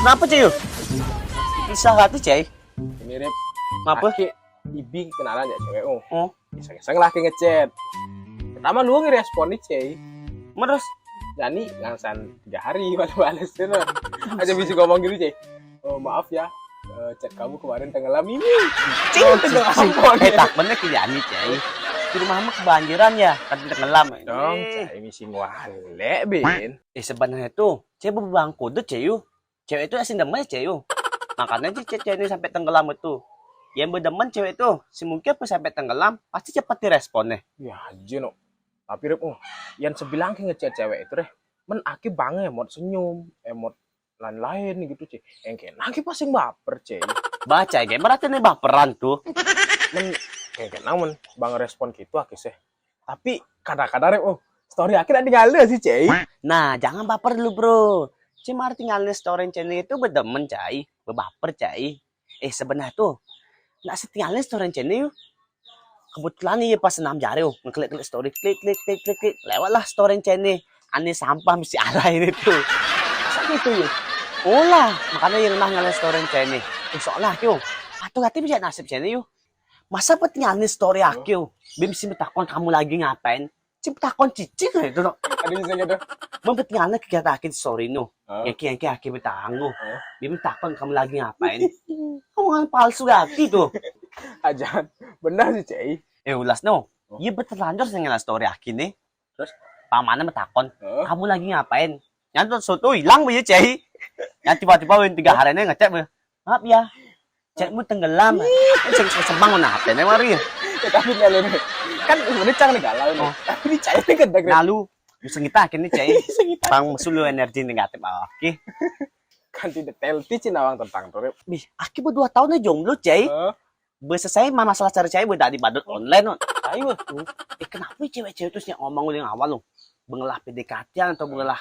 Kenapa Cey? Bisa hati Cey? Ini Rip, Ngapa? Aki, Ibi kenalan ya cewek. Oh, Iseng-iseng lah ke ngechat. Pertama lu ngerespon nih Cey. terus Jani ngangsan 3 hari balas itu. Aja bisa ngomong gitu Cey. Oh maaf ya, chat kamu kemarin tenggelam ini. tak bener kejadian Cey. Di rumahmu kebanjiran ya, kan tenggelam. Dong, Cey misi wale bin. Sebenarnya tuh, Cey berbang kudut Cey yuk. Cewek itu asin demen Cey yuk. Makanya cewek ini sampai tenggelam itu. Yang berdemen cewek itu, si mungkin pas sampai tenggelam, pasti cepat diresponnya. Ya aja no. Tapi Rip, yang sebilang ke ngechat cewek itu deh. Men Aki banget emot senyum, emot lain-lain gitu Cey. Yang kayak Aki pasti baper Cey. Baca kayak berarti nih baperan tuh. Men kayak namun bang respon gitu Aki sih. Tapi kadang-kadang Rip, story Aki ada tinggal sih Cey. Nah, jangan baper dulu bro. Cuma tinggalnya story channel itu berdemen Cai, berbaper Cai. Sebenarnya tuh, nggak setinggalnya story channel yuk. Kebetulan nih pas 6 jari yuk, ngeklik-klik story, klik, lewatlah story channel. Aneh sampah mesti alay itu. Masa gitu yuk? Olah, makanya yang nah ngalahin story channel. Soalnya yuk, hati-hati bisa nasib channel yuk. Masa petinggalnya story aku yuk? Bim sih takon kamu lagi ngapain? Takon cicing itu no. Ada bisa gitu. Mempetinggalnya kegiatan akhir story no. Yang akhir bertangguh. Bim takon kamu lagi ngapain? Kamu kan palsu hati tuh. Ajan, benar sih Cey. Ulas no. Iya berterlanjur sih ngeliat story akhir nih. Terus pamannya bertakon, kamu lagi ngapain? Yang soto hilang ya Cey. Yang tiba-tiba 3 hari ini ngecek maaf ya. Cekmu tenggelam. Sembang mana HP-nya mari. Ya tapi kalau nih kan sebenarnya cang nih galau nih. Tapi ini Cey nih kan lalu bisa kita akhirnya Cey. Bang sulu energi negatif oke. Kan tidak telti cinawang tentang tuh. Bih, aki 2 tahun aja jomblo Cey. Selesai masalah cari cewek udah di badut online. Ayo tuh. Kenapa cewek-cewek itu yang ngomong yang awal lo? Bengelah PDKT atau bengelah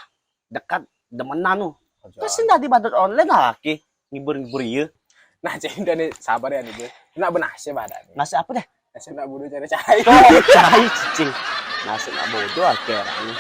dekat demenan lo. Terus enggak di badut online lah aki. Ngibur-ngibur iya. Nah Cey udah nih sabar ya nih gue. Nak benasnya badan. Nasi apa deh? Nasi nak bodoh cari cahaya. Cahaya cicing. Nasi nak bodoh akhirnya.